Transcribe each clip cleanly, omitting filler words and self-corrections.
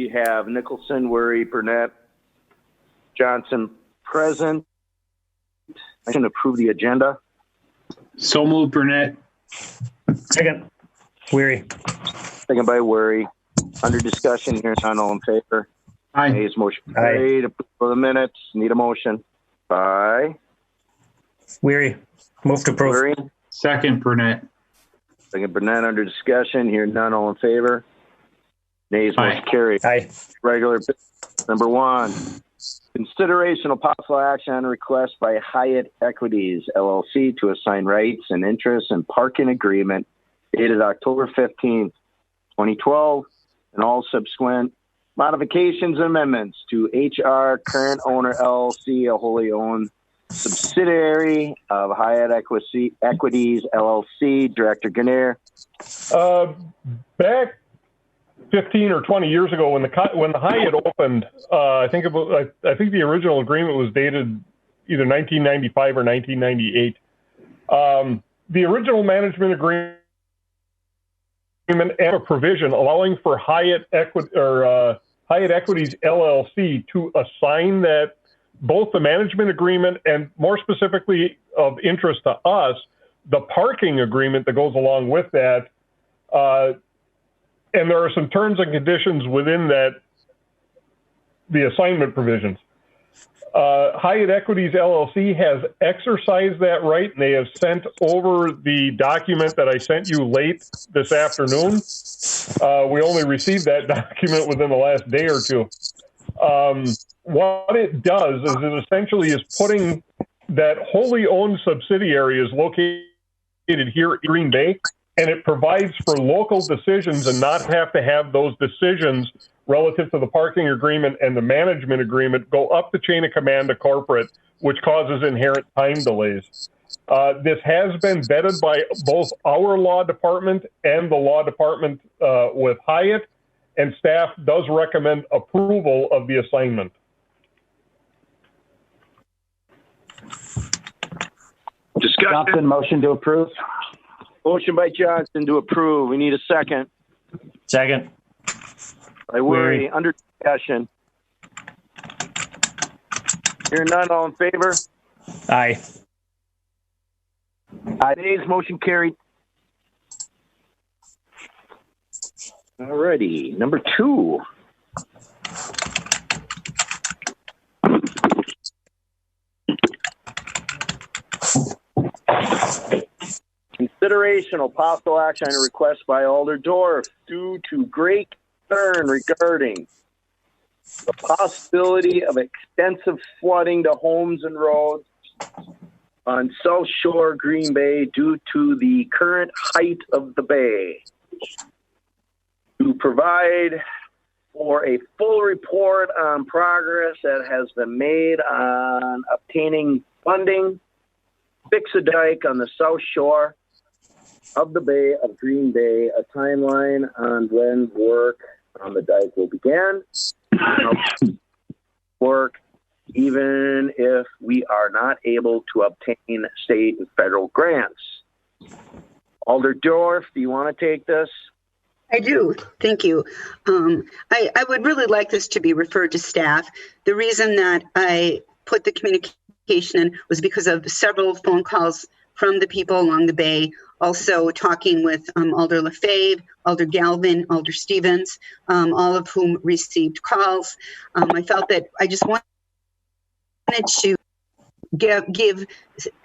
we have Nicholson, Worry, Burnett, Johnson present. I can approve the agenda. So moved, Burnett. Second. Weary. Second by Worry. Under discussion here, none, all in favor. Aye. Nays, motion carried. Approval of the minutes. Need a motion. By Weary. Move to approve. Worry. Second, Burnett. Second Burnett. Under discussion here, none, all in favor. Nays, Aye. motion carried. Aye. Regular business number 1. Consideration of possible action on a request by Hyatt Equities, LLC, to assign rights and interests in parking agreement dated October 15th, 2012, and all subsequent modifications and amendments to HR Current Owner, LLC, a wholly owned subsidiary of Hyatt Equities, LLC. Director Grenier. Back 15 or 20 years ago, when the Hyatt opened, I think the original agreement was dated either 1995 or 1998. The original management agreement and a provision allowing for Hyatt Equities LLC to assign that both the management agreement and, more specifically of interest to us, the parking agreement that goes along with that. And there are some terms and conditions within that, the assignment provisions. Hyatt Equities LLC has exercised that right, and they have sent over the document that I sent you late this afternoon. We only received that document within the last day or two. What it does is it essentially is putting that wholly owned subsidiary is located here in Green Bay, and it provides for local decisions and not have to have those decisions relative to the parking agreement and the management agreement go up the chain of command to corporate, which causes inherent time delays. This has been vetted by both our law department and the law department with Hyatt, and staff does recommend approval of the assignment. Discussion. Johnson, motion to approve. Motion by Johnson to approve. We need a second. Second. By Worry. Under discussion. Hearing none, all in favor? Aye. Aye. Nays, motion carried. Alrighty, number 2. Consideration of possible action on a request by Alder Dorf due to great concern regarding the possibility of extensive flooding to homes and roads on South Shore, Green Bay, due to the current height of the bay. To provide for a full report on progress that has been made on obtaining funding, fix a dike on the South Shore of the Bay of Green Bay, a timeline on when work on the dike will begin. Work, even if we are not able to obtain state and federal grants. Alder Dorf, do you want to take this? I do. Thank you. I would really like this to be referred to staff. The reason that I put the communication in was because of several phone calls from the people along the bay, also talking with Alder Lefebvre, Alder Galvin, Alder Stevens, all of whom received calls. I felt that I just wanted to give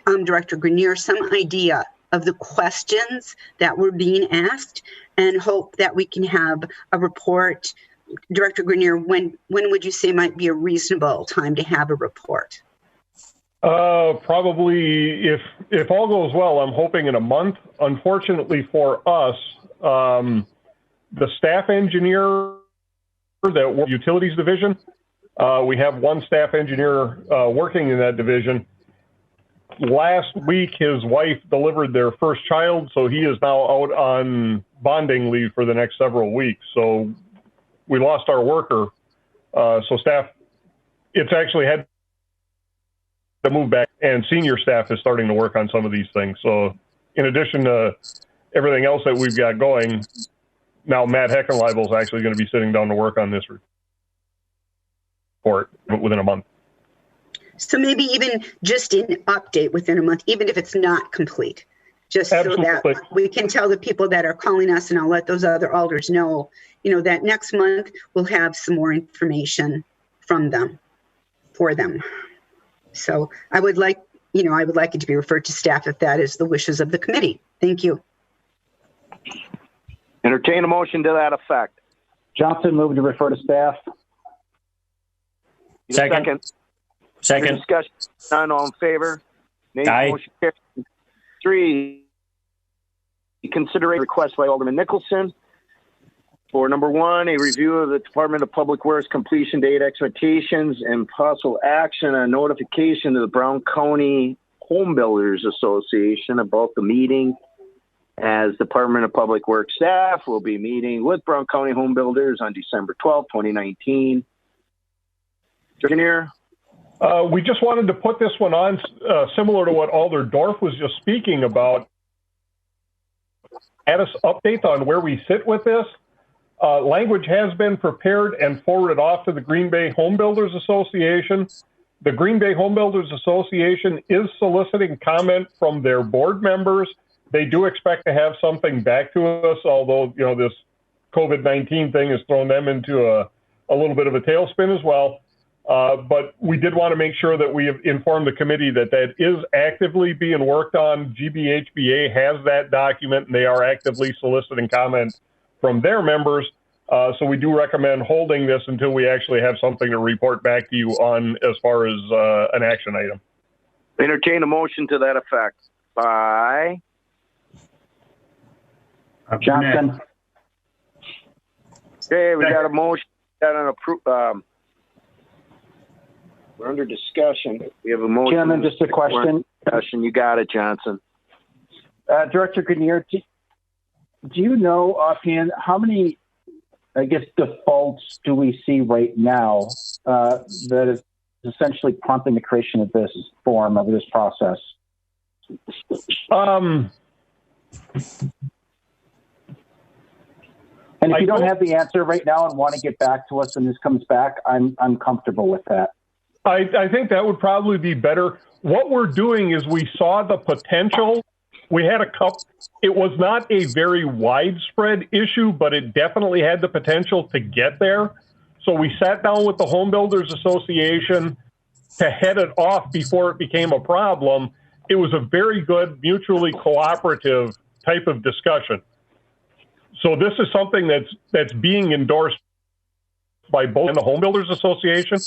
Director Grenier some idea of the questions that were being asked and hope that we can have a report. Director Grenier, when would you say might be a reasonable time to have a report? Probably, if all goes well, I'm hoping in a month. Unfortunately for us, the staff engineer that utilities division, we have one staff engineer working in that division. Last week, his wife delivered their first child, so he is now out on bonding leave for the next several weeks. So we lost our worker. So staff, it's actually had to move back, and senior staff is starting to work on some of these things. So in addition to everything else that we've got going, Now, Matt Heckenleibel is actually going to be sitting down to work on this report within a month. So maybe even just an update within a month, even if it's not complete, just Absolutely. So that we can tell the people that are calling us, and I'll let those other alders know, that next month we'll have some more information from them, for them. So I would like it to be referred to staff if that is the wishes of the committee. Thank you. Entertain a motion to that effect. Johnson, move to refer to staff. Need a Second. Second. Discussion. None. All in favor? Nay. Aye. Motion carries. 3, consider a request by Alderman Nicholson for number 1, a review of the Department of Public Works completion date expectations and possible action on notification to the Brown County Home Builders Association about the meeting, as Department of Public Works staff will be meeting with Brown County Home Builders on December 12, 2019. Engineer? We just wanted to put this one on, similar to what Alder Dorf was just speaking about. Status update on where we sit with this. Language has been prepared and forwarded off to the Green Bay Home Builders Association. The Green Bay Home Builders Association is soliciting comment from their board members. They do expect to have something back to us, although, this COVID-19 thing has thrown them into a little bit of a tailspin as well. But we did want to make sure that we have informed the committee that is actively being worked on. GBHBA has that document, and they are actively soliciting comment from their members. So we do recommend holding this until we actually have something to report back to you on as far as an action item. Entertain a motion to that effect by Johnson. Okay, we got a motion. Got an we're under discussion. We have a motion. Chairman, just a question. Discussion. You got it, Johnson. Director Grenier, do you know offhand how many, defaults do we see right now that is essentially prompting the creation of this form, of this process? And if you don't have the answer right now and want to get back to us when this comes back, I'm comfortable with that. I think that would probably be better. What we're doing is we saw the potential. We had a couple. It was not a very widespread issue, but it definitely had the potential to get there. So we sat down with the Home Builders Association to head it off before it became a problem. It was a very good, mutually cooperative type of discussion. So this is something that's being endorsed by both the Home Builders Association.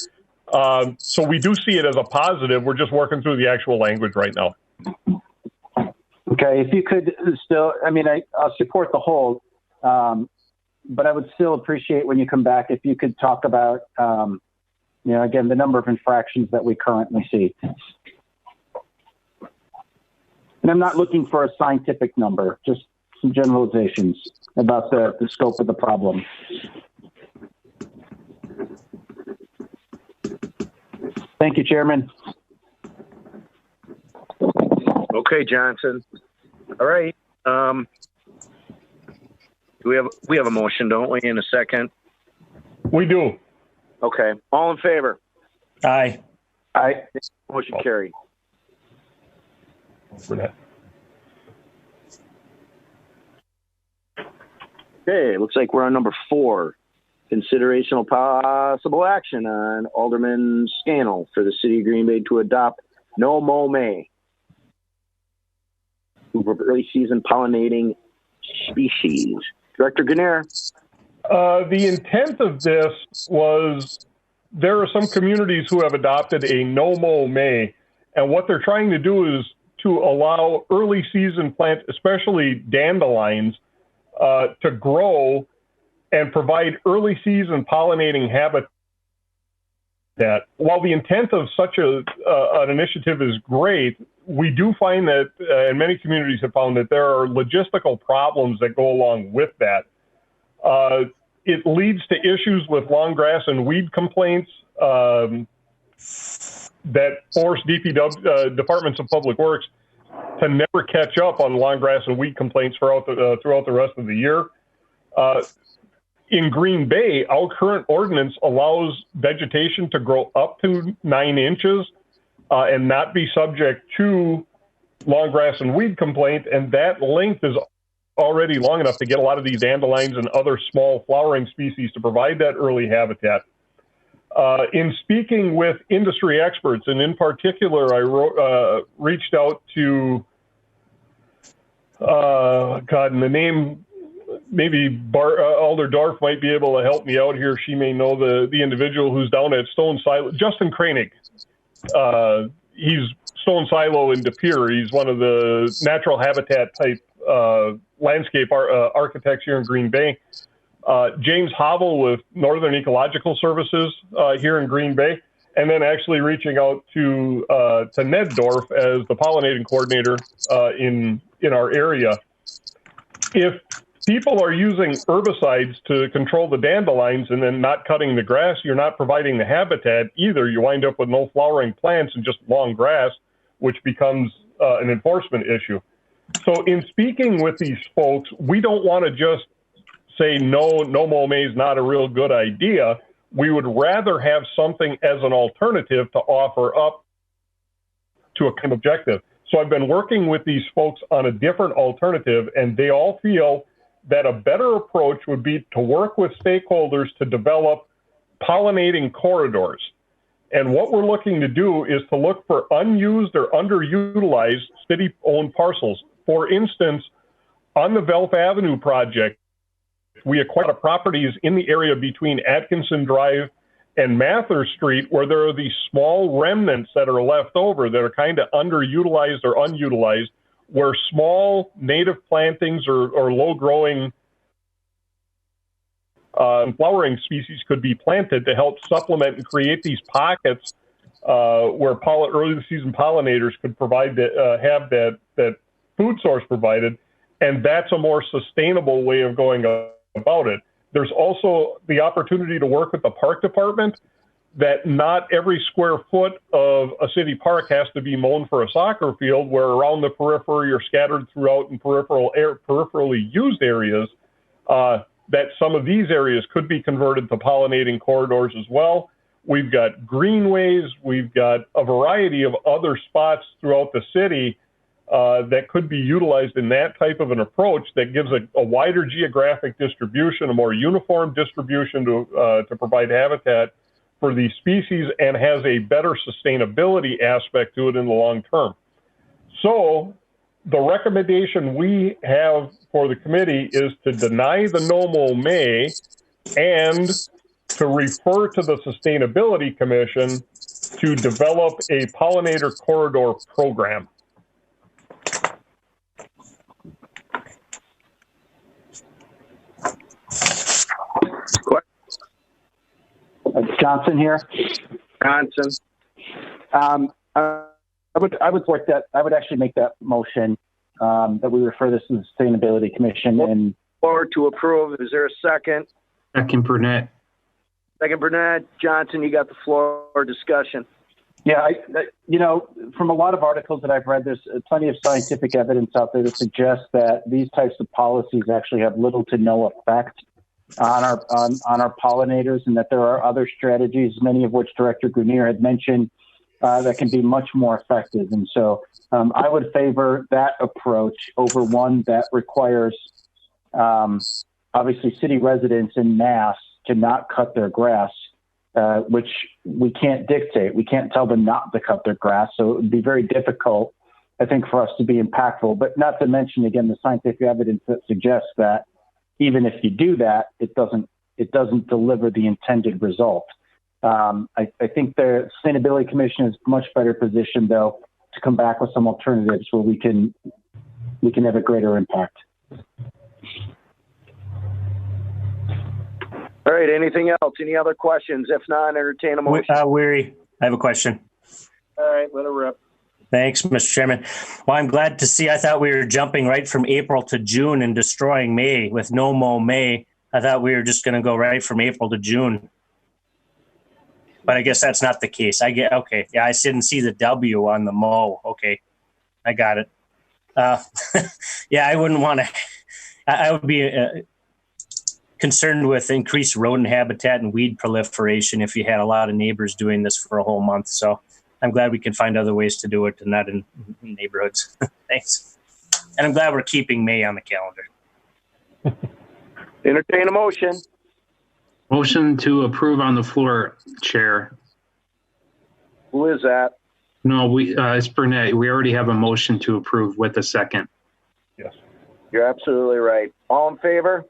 So we do see it as a positive. We're just working through the actual language right now. Okay, if you could still, I'll support the hold, but I would still appreciate when you come back if you could talk about, again, the number of infractions that we currently see. And I'm not looking for a scientific number, just some generalizations about the scope of the problem. Thank you, Chairman. Okay, Johnson. All right. We have a motion, don't we, in a second? We do. Okay. All in favor? Aye. Aye. Motion carried. Okay, looks like we're on number 4. Consideration of possible action on Alderman Scannell for the City of Green Bay to adopt No Mow May for early season pollinating species. Director Grenier. The intent of this was there are some communities who have adopted a No Mow May, and what they're trying to do is to allow early season plants, especially dandelions, to grow and provide early season pollinating habitat. While the intent of such an initiative is great, we do find that, and many communities have found that there are logistical problems that go along with that. It leads to issues with long grass and weed complaints that force DPW, Departments of Public Works, to never catch up on long grass and weed complaints throughout the rest of the year. In Green Bay, our current ordinance allows vegetation to grow up to 9 inches and not be subject to long grass and weed complaint, and that length is already long enough to get a lot of these dandelions and other small flowering species to provide that early habitat. In speaking with industry experts, and in particular, I reached out to, and the name, maybe Alder Dorf might be able to help me out here. She may know the individual who's down at Stone Silo, Justin Kranig. He's Stone Silo in De Pere. He's one of the natural habitat type landscape architects here in Green Bay. James Havel with Northern Ecological Services here in Green Bay, and then actually reaching out to Ned Dorf as the pollinating coordinator in our area. If people are using herbicides to control the dandelions and then not cutting the grass, you're not providing the habitat either. You wind up with no flowering plants and just long grass, which becomes an enforcement issue. So in speaking with these folks, we don't want to just say no mow May is not a real good idea. We would rather have something as an alternative to offer up to a kind of objective. So I've been working with these folks on a different alternative, and they all feel that a better approach would be to work with stakeholders to develop pollinating corridors. And what we're looking to do is to look for unused or underutilized city-owned parcels. For instance, on the Velf Avenue project, we acquired properties in the area between Atkinson Drive and Mather Street where there are these small remnants that are left over that are kind of underutilized or unutilized, where small native plantings or low-growing flowering species could be planted to help supplement and create these pockets where early season pollinators could provide have that food source provided, and that's a more sustainable way of going about it. There's also the opportunity to work with the park department that not every square foot of a city park has to be mown for a soccer field, where around the periphery or scattered throughout in peripherally used areas, that some of these areas could be converted to pollinating corridors as well. We've got greenways, we've got a variety of other spots throughout the city that could be utilized in that type of an approach that gives a wider geographic distribution, a more uniform distribution to provide habitat for these species, and has a better sustainability aspect to it in the long term. So the recommendation we have for the committee is to deny the no mow May and to refer to the Sustainability Commission to develop a pollinator corridor program. Johnson here. Johnson. I would support that. I would actually make that motion that we refer this to the Sustainability Commission. And Or to approve. Is there a second? Second, Burnett. Second, Burnett. Johnson, you got the floor for discussion. yeah, from a lot of articles that I've read, there's plenty of scientific evidence out there that suggests that these types of policies actually have little to no effect on our pollinators, and that there are other strategies, many of which Director Grenier had mentioned, that can be much more effective. And so I would favor that approach over one that requires, obviously, city residents en masse to not cut their grass, which we can't dictate. We can't tell them not to cut their grass. So it would be very difficult, I think, for us to be impactful. But not to mention, again, the scientific evidence that suggests that even if you do that, it doesn't deliver the intended result. I think the Sustainability Commission is much better positioned, though, to come back with some alternatives where we can have a greater impact. All right. Anything else? Any other questions? If not, entertain a motion. Weary, I have a question. All right. Let it rip. Thanks, Mr. Chairman. Well, I'm glad to see. I thought we were jumping right from April to June and destroying May with no mow May. I thought we were just going to go right from April to June. But I guess that's not the case. Okay. Yeah, I didn't see the W on the mow. Okay. I got it. Yeah, I wouldn't want to. I would be concerned with increased rodent habitat and weed proliferation if you had a lot of neighbors doing this for a whole month. So I'm glad we can find other ways to do it and not in neighborhoods. Thanks. And I'm glad we're keeping May on the calendar. Entertain a motion. Motion to approve on the floor, Chair. Who is that? No, it's Burnett. We already have a motion to approve with a second. Yes. You're absolutely right. All in favor?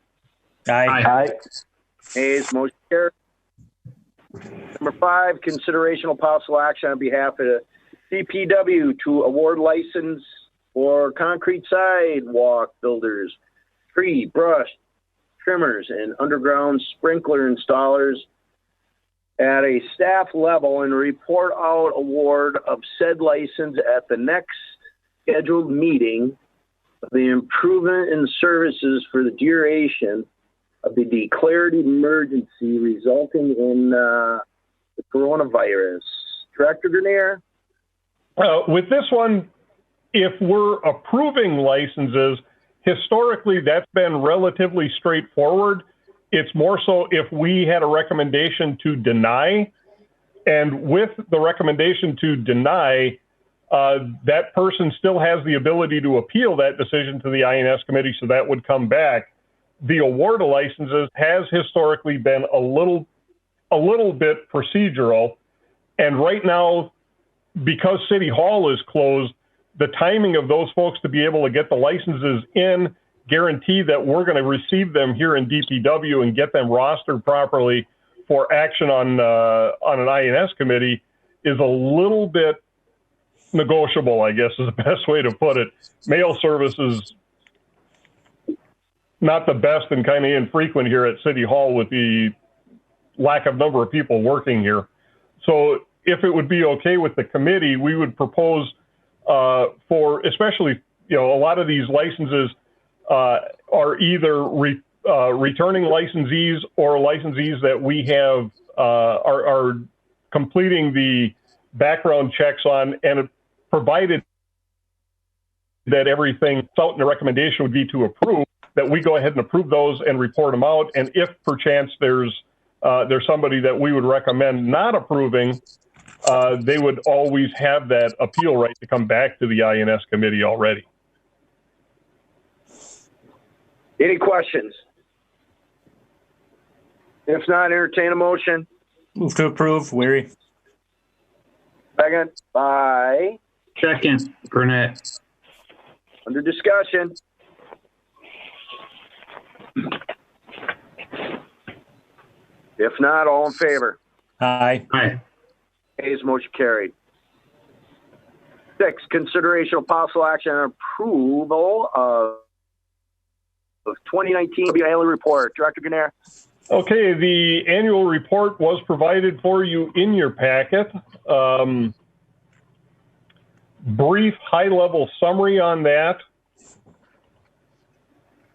Aye. Aye. Ayes, motion carried. Number 5, consideration of possible action on behalf of the DPW to award license for concrete sidewalk builders, tree, brush, trimmers, and underground sprinkler installers at a staff level and report out award of said license at the next scheduled meeting of the improvement in services for the duration of the declared emergency resulting in the coronavirus. Director Grenier? With this one, if we're approving licenses, historically that's been relatively straightforward. It's more so if we had a recommendation to deny, and with the recommendation to deny, that person still has the ability to appeal that decision to the INS committee, so that would come back. The award of licenses has historically been a little bit procedural, and right now, because City Hall is closed, the timing of those folks to be able to get the licenses in, guarantee that we're going to receive them here in DPW and get them rostered properly for action on an INS committee is a little bit negotiable, I guess is the best way to put it. Mail service is not the best and kind of infrequent here at City Hall with the lack of number of people working here. So if it would be okay with the committee, we would propose for especially, a lot of these licenses are either returning licensees or licensees that we have are completing the background checks on, and provided that everything felt in the recommendation would be to approve, that we go ahead and approve those and report them out. And if perchance there's somebody that we would recommend not approving, they would always have that appeal right to come back to the INS committee already. Any questions? If not, entertain a motion. Move to approve, Weary. Second by, Second, Burnett. under discussion. If not, all in favor? Aye. Aye. Ayes, motion carried. 6, consideration of possible action on approval of 2019 annual report. Director Grenier? Okay, the annual report was provided for you in your packet. Brief high-level summary on that.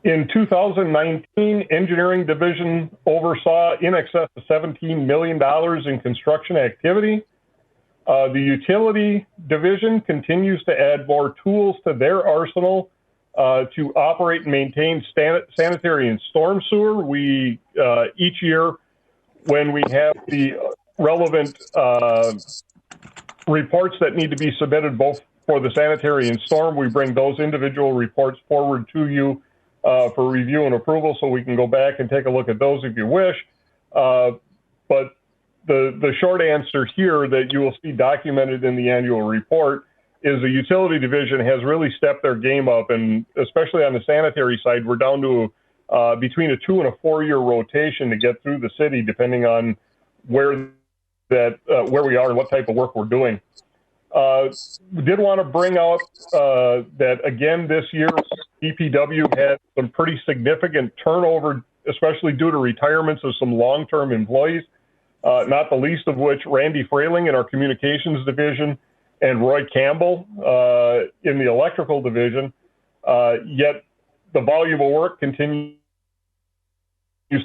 In 2019, Engineering Division oversaw in excess of $17 million in construction activity. The Utility Division continues to add more tools to their arsenal to operate and maintain sanitary and storm sewer. We, each year, when we have the relevant reports that need to be submitted both for the sanitary and storm, we bring those individual reports forward to you for review and approval, so we can go back and take a look at those if you wish. But the short answer here that you will see documented in the annual report is the Utility Division has really stepped their game up, and especially on the sanitary side, we're down to between a 2 and a 4 year rotation to get through the city, depending on where we are and what type of work we're doing. We did want to bring out that again this year, DPW had some pretty significant turnover, especially due to retirements of some long-term employees, not the least of which Randy Frailing in our Communications Division and Roy Campbell in the Electrical Division. Yet the volume of work continues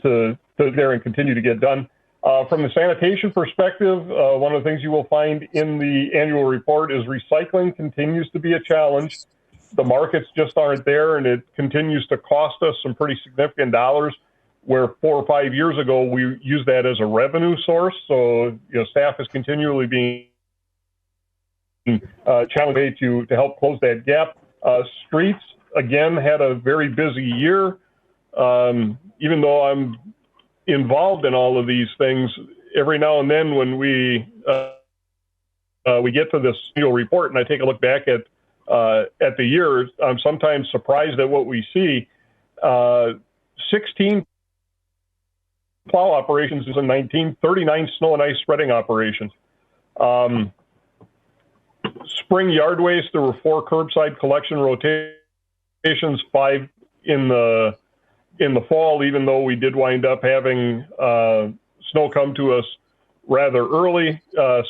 to there and continue to get done. From the sanitation perspective, one of the things you will find in the annual report is recycling continues to be a challenge. The markets just aren't there, and it continues to cost us some pretty significant dollars where 4 or 5 years ago we used that as a revenue source. So, staff is continually being challenged to help close that gap. Streets, again, had a very busy year. Even though I'm involved in all of these things, every now and then when we get to this annual report and I take a look back at the year, I'm sometimes surprised at what we see. 16 plow operations in 19, 39 snow and ice spreading operations. Spring yard waste, there were 4 curbside collection rotations, 5 in the fall, even though we did wind up having snow come to us rather early.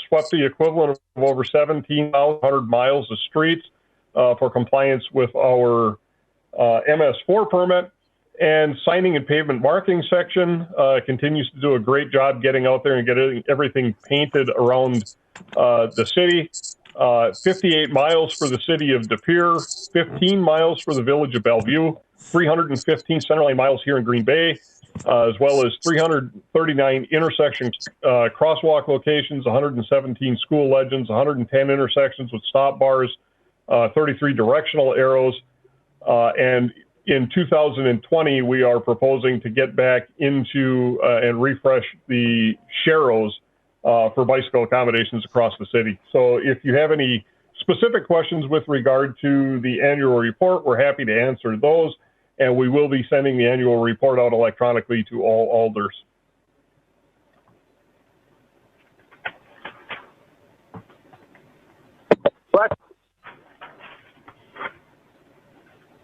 Swept the equivalent of over 17,100 miles of streets for compliance with our MS4 permit. And signing and pavement marking section continues to do a great job getting out there and getting everything painted around the city. 58 miles for the city of De Pere, 15 miles for the village of Bellevue, 315 centerline miles here in Green Bay, as well as 339 intersection crosswalk locations, 117 school legends, 110 intersections with stop bars, 33 directional arrows, and in 2020, we are proposing to get back into and refresh the Sharrows for bicycle accommodations across the city. So if you have any specific questions with regard to the annual report, we're happy to answer those. And we will be sending the annual report out electronically to all alders.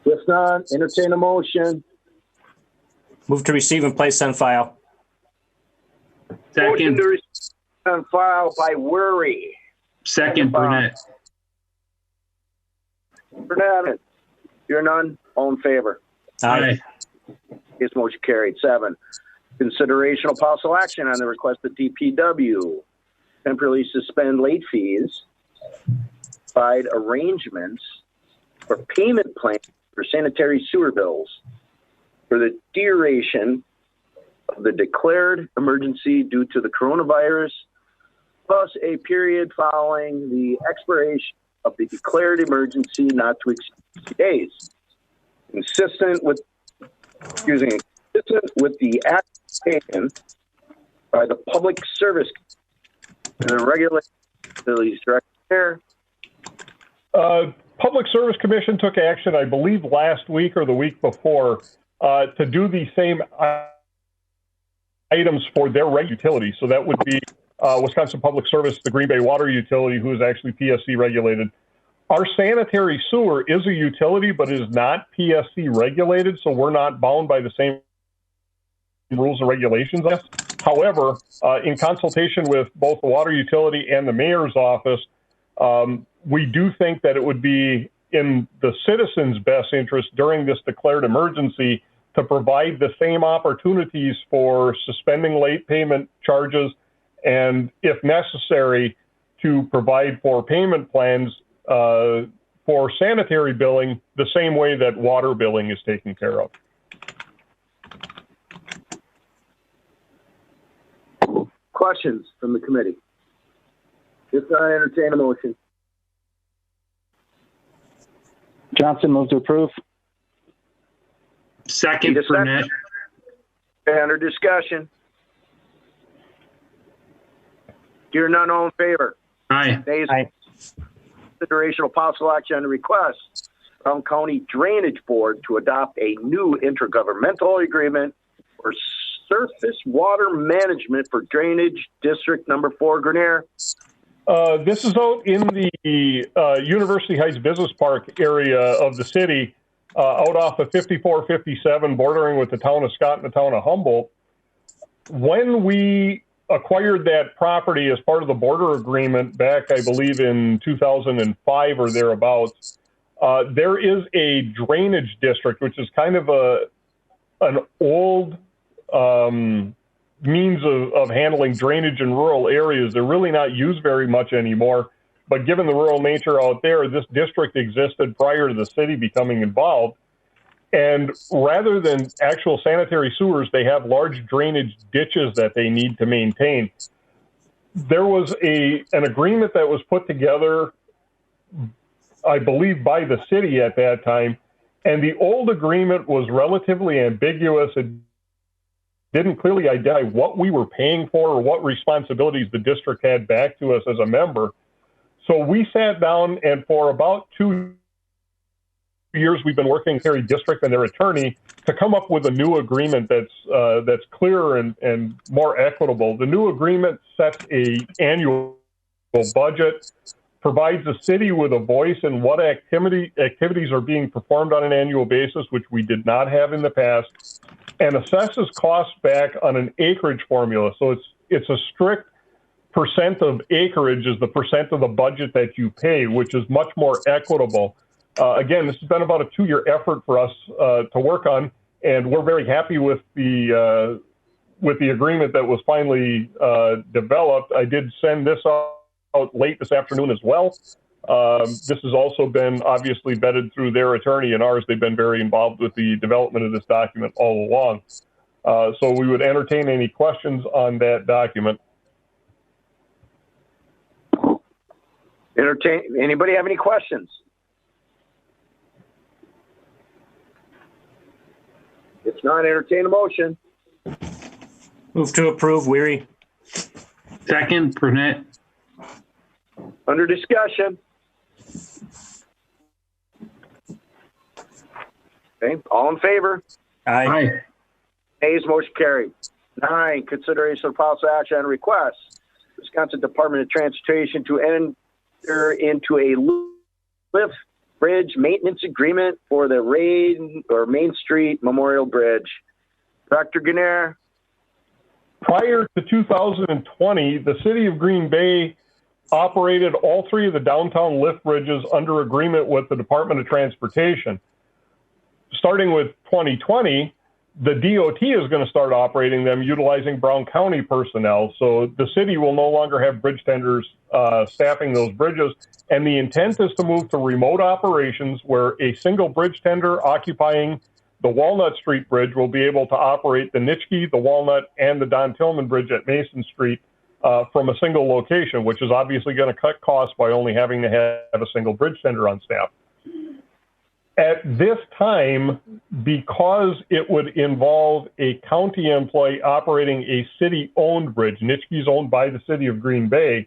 If not, entertain a motion. Move to receive and place on file. Motion Second. to receive on file by Worry. Second, Burnett. Burnett, you're none. All in favor. Aye. His motion carried. 7. Consideration of possible action on the request of DPW. Temporarily suspend late fees. Provide arrangements for payment plans for sanitary sewer bills for the duration of the declared emergency due to the coronavirus, plus a period following the expiration of the declared emergency not to exceed 60 days. Consistent with the act taken by the Public Service and the Regulatory Director. Public Service Commission took action, I believe, last week or the week before to do the same items for their utilities. So that would be Wisconsin Public Service, the Green Bay Water Utility, who is actually PSC regulated. Our sanitary sewer is a utility, but is not PSC regulated, so we're not bound by the same rules and regulations. However, in consultation with both the water utility and the mayor's office, we do think that it would be in the citizens' best interest during this declared emergency to provide the same opportunities for suspending late payment charges and, if necessary, to provide for payment plans for sanitary billing the same way that water billing is taken care of. Questions from the committee? If not, entertain a motion. Johnson, move to approve. Second, Need a second? Burnett. Under discussion. Hearing none, all in favor. Aye. Nays. Aye. Consideration of possible action on the request from County Drainage Board to adopt a new intergovernmental agreement for surface water management for Drainage District Number 4, Grenier. This is out in the University Heights Business Park area of the city, out off of 5457, bordering with the town of Scott and the town of Humboldt. When we acquired that property as part of the border agreement back, I believe, in 2005 or thereabouts, there is a drainage district, which is kind of an old means of handling drainage in rural areas. They're really not used very much anymore. But given the rural nature out there, this district existed prior to the city becoming involved. And rather than actual sanitary sewers, they have large drainage ditches that they need to maintain. There was an agreement that was put together, I believe, by the city at that time. And the old agreement was relatively ambiguous. It didn't clearly identify what we were paying for or what responsibilities the district had back to us as a member. So we sat down, and for about 2 years, we've been working with Cary District and their attorney to come up with a new agreement that's clearer and more equitable. The new agreement sets an annual budget, provides the city with a voice in what activities are being performed on an annual basis, which we did not have in the past, and assesses costs back on an acreage formula. So it's a strict percent of acreage is the percent of the budget that you pay, which is much more equitable. Again, this has been about a 2-year effort for us to work on, and we're very happy with the agreement that was finally developed. I did send this out late this afternoon as well. This has also been obviously vetted through their attorney and ours. They've been very involved with the development of this document all along. So we would entertain any questions on that document. Anybody have any questions? If not, entertain a motion. Move to approve, Weary. Second, Burnett. Under discussion. Okay, all in favor? Aye. Aye. Ayes, motion carried. 9, consideration of possible action on request. Wisconsin Department of Transportation to enter into a lift bridge maintenance agreement for the Main Street Memorial Bridge. Dr. Ganair. Prior to 2020, the city of Green Bay operated all 3 of the downtown lift bridges under agreement with the Department of Transportation. Starting with 2020, the DOT is going to start operating them utilizing Brown County personnel. So the city will no longer have bridge tenders staffing those bridges. And the intent is to move to remote operations where a single bridge tender occupying the Walnut Street Bridge will be able to operate the Nitschke, the Walnut, and the Don Tillman Bridge at Mason Street from a single location, which is obviously going to cut costs by only having to have a single bridge tender on staff. At this time, because it would involve a county employee operating a city-owned bridge, Nitschke's owned by the city of Green Bay,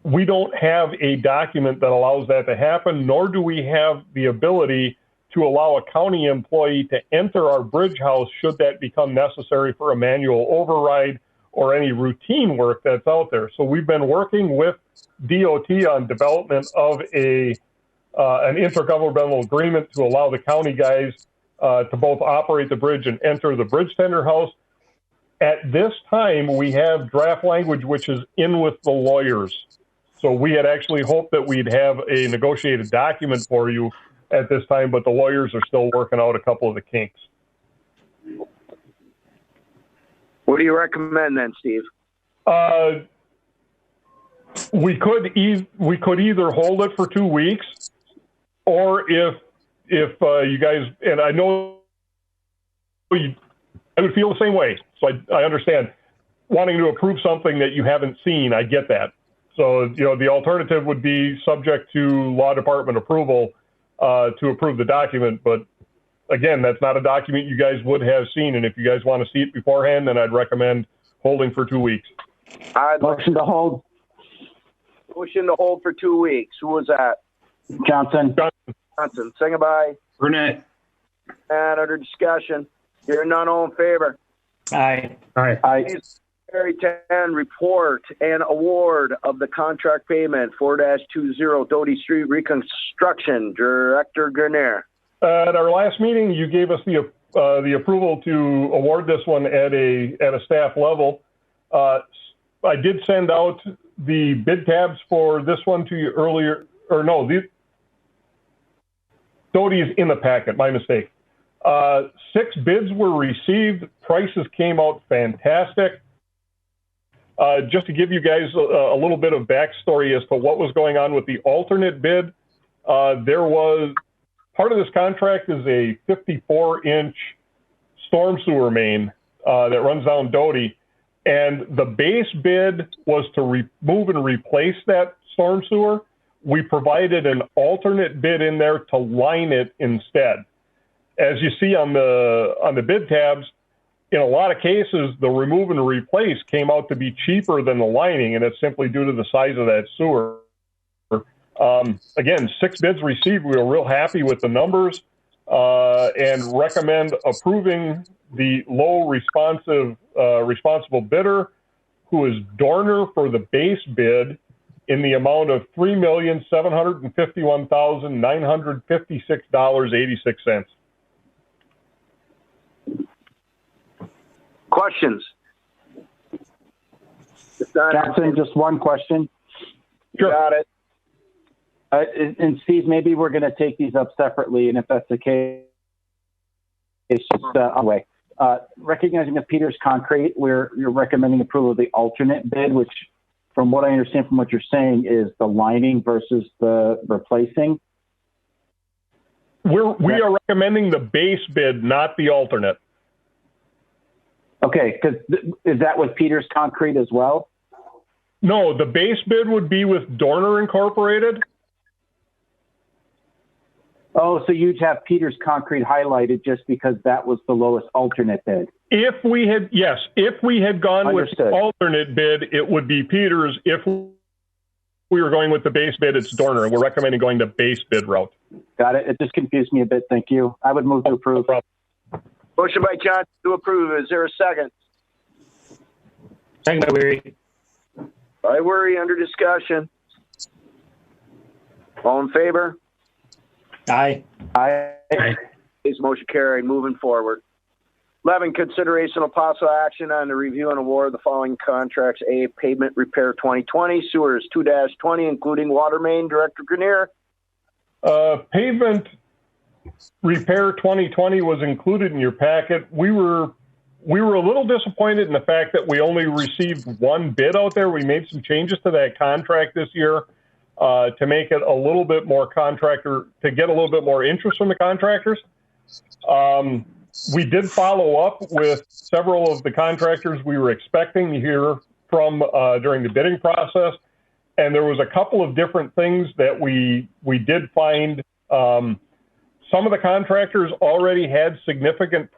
we don't have a document that allows that to happen, nor do we have the ability to allow a county employee to enter our bridge house should that become necessary for a manual override or any routine work that's out there. So we've been working with DOT on development of an intergovernmental agreement to allow the county guys to both operate the bridge and enter the bridge tender house. At this time, we have draft language which is in with the lawyers. So we had actually hoped that we'd have a negotiated document for you at this time, but the lawyers are still working out a couple of the kinks. What do you recommend then, Steve? We could either hold it for 2 weeks, or if you guys, and I know I would feel the same way. So I understand wanting to approve something that you haven't seen. I get that. So, the alternative would be subject to law department approval to approve the document. But again, that's not a document you guys would have seen. And if you guys want to see it beforehand, then I'd recommend holding for 2 weeks. Motion to hold. Motion to hold for 2 weeks. Who was that? Johnson. Johnson. Second by Burnett. And under discussion. Hearing none, all in favor. Aye. Aye. Aye. Carry 10, report and award of the contract payment 4-20 Doty Street reconstruction. Director Gurnier. At our last meeting, you gave us the approval to award this one at a staff level. I did send out the bid tabs for this one to you earlier, or no, Doty is in the packet, my mistake. 6 bids were received. Prices came out fantastic. Just to give you guys a little bit of backstory as to what was going on with the alternate bid, there was part of this contract is a 54-inch storm sewer main that runs down Doty. And the base bid was to remove and replace that storm sewer. We provided an alternate bid in there to line it instead. As you see on the bid tabs, in a lot of cases, the remove and replace came out to be cheaper than the lining, and it's simply due to the size of that sewer. Again, 6 bids received. We were real happy with the numbers and recommend approving the low responsible bidder, who is Dorner, for the base bid in the amount of $3,751,956.86. Questions? Johnson, just one question. Sure. Got it. And Steve, maybe we're going to take these up separately, and if that's the case, it's just away. Recognizing that Peters Concrete, you're recommending approval of the alternate bid, which, from what I understand from what you're saying, is the lining versus the replacing. We are recommending the base bid, not the alternate. Okay, because is that with Peters Concrete as well? No, the base bid would be with Dorner Incorporated. Oh, so you'd have Peters Concrete highlighted just because that was the lowest alternate bid. If we had gone Understood. with the alternate bid, it would be Peters. If we were going with the base bid, it's Dorner, and we're recommending going the base bid route. Got it. It just confused me a bit. Thank you. I would move to approve. No problem. Motion by Johnson to approve. Is there a second? Second by Weary. By Worry, under discussion. All in favor? Aye. Aye. Please, motion carried. Moving forward. 11, consideration of possible action on the review and award of the following contracts. A, pavement repair 2020, sewers 2-20, including water main. Director Grenier. Pavement repair 2020 was included in your packet. We were a little disappointed in the fact that we only received one bid out there. We made some changes to that contract this year to make it a little bit more to get a little bit more interest from the contractors. We did follow up with several of the contractors we were expecting to hear from during the bidding process. And there was a couple of different things that we did find. Some of the contractors already had significant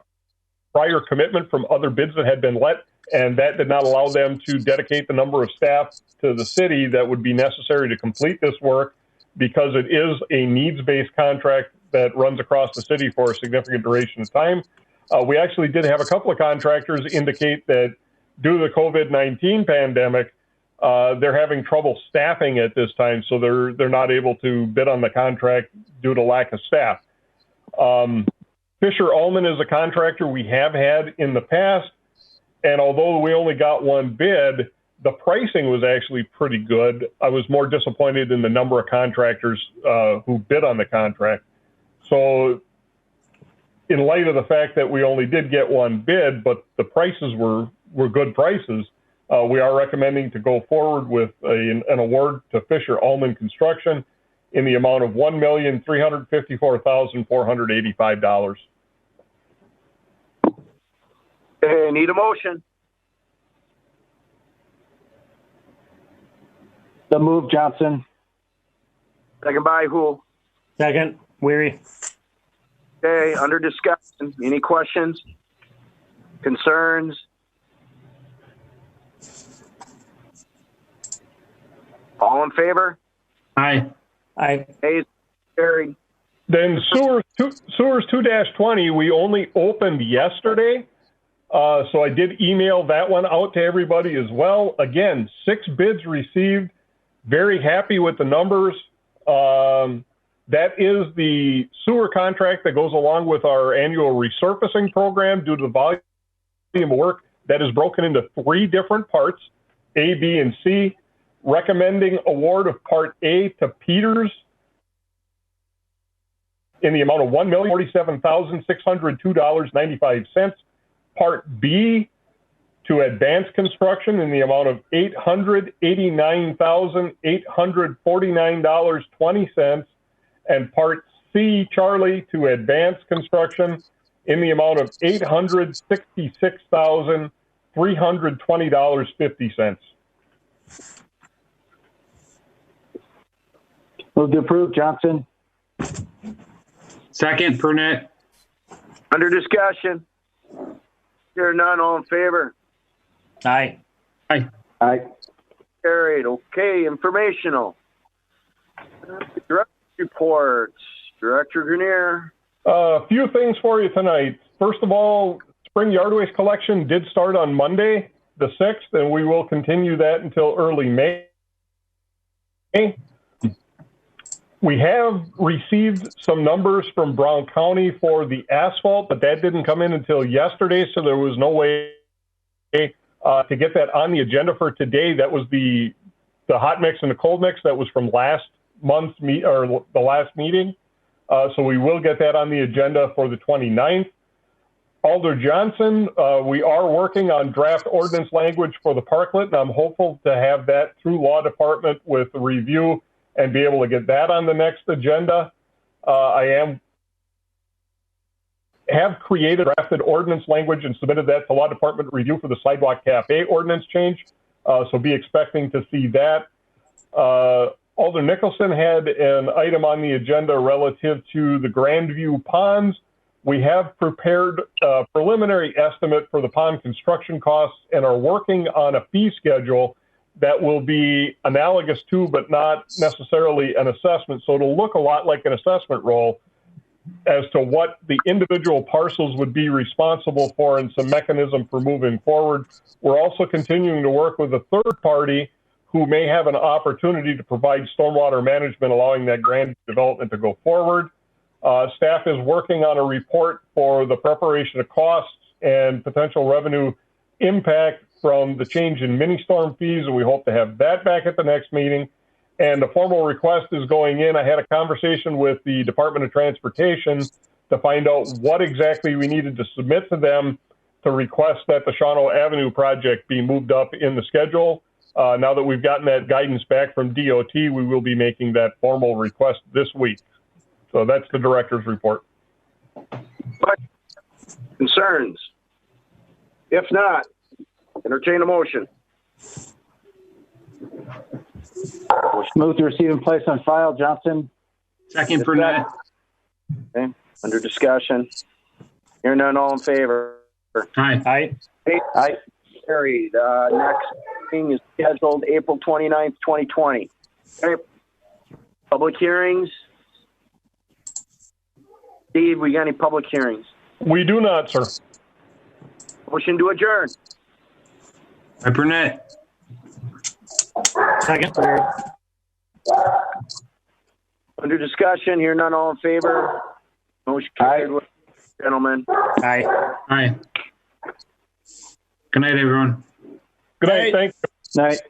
prior commitment from other bids that had been let, and that did not allow them to dedicate the number of staff to the city that would be necessary to complete this work, because it is a needs-based contract that runs across the city for a significant duration of time. We actually did have a couple of contractors indicate that due to the COVID-19 pandemic, they're having trouble staffing at this time, so they're not able to bid on the contract due to lack of staff. Fisher Ullman is a contractor we have had in the past, and although we only got one bid, the pricing was actually pretty good. I was more disappointed in the number of contractors who bid on the contract. So in light of the fact that we only did get one bid, but the prices were good prices, we are recommending to go forward with an award to Fisher Ullman Construction in the amount of $1,354,485. Okay, need a motion. The move, Johnson. Second by who? Second, Weary. Okay, under discussion. Any questions? Concerns? All in favor? Aye. Aye. Ayes, carried. Then sewers 2-20, we only opened yesterday. So I did email that one out to everybody as well. Again, 6 bids received. Very happy with the numbers. That is the sewer contract that goes along with our annual resurfacing program due to the volume of work that is broken into 3 different parts, A, B, and C. Recommending award of Part A to Peters in the amount of $1,047,602.95. Part B to Advanced Construction in the amount of $889,849.20. And Part C. Charlie to Advanced Construction in the amount of $866,320.50. Move to approve, Johnson. Second, Burnett. Under discussion. Hear none, all in favor? Aye. Aye. Carried. Okay, informational. Director reports. Director Grenier. A few things for you tonight. First of all, spring yard waste collection did start on Monday, the 6th, and we will continue that until early May. We have received some numbers from Brown County for the asphalt, but that didn't come in until yesterday, so there was no way to get that on the agenda for today. That was the hot mix and the cold mix that was from last month's the last meeting. So we will get that on the agenda for the 29th. Alder Johnson, we are working on draft ordinance language for the parklet, and I'm hopeful to have that through law department with a review and be able to get that on the next agenda. I have created drafted ordinance language and submitted that to law department review for the sidewalk cafe ordinance change. So be expecting to see that. Alder Nicholson had an item on the agenda relative to the Grandview ponds. We have prepared a preliminary estimate for the pond construction costs and are working on a fee schedule that will be analogous to, but not necessarily an assessment. So it'll look a lot like an assessment roll as to what the individual parcels would be responsible for and some mechanism for moving forward. We're also continuing to work with a third party who may have an opportunity to provide stormwater management, allowing that grand development to go forward. Staff is working on a report for the preparation of costs and potential revenue impact from the change in mini storm fees, and we hope to have that back at the next meeting. And the formal request is going in. I had a conversation with the Department of Transportation to find out what exactly we needed to submit to them to request that the Shawano Avenue project be moved up in the schedule. Now that we've gotten that guidance back from DOT, we will be making that formal request this week. So that's the director's report. Concerns? If not, entertain a motion. Move to receive and place on file, Johnson. Second, Burnett. Okay. Under discussion. Hear none, all in favor? Aye. Aye. Carried. Next meeting is scheduled April 29th, 2020. Okay. Public hearings. Steve, we got any public hearings? We do not, sir. Motion to adjourn. By Burnett. Second. Under discussion. Hear none, all in favor? Motion carried. Gentlemen. Aye. Good night, everyone. Good night. Thank you. Night.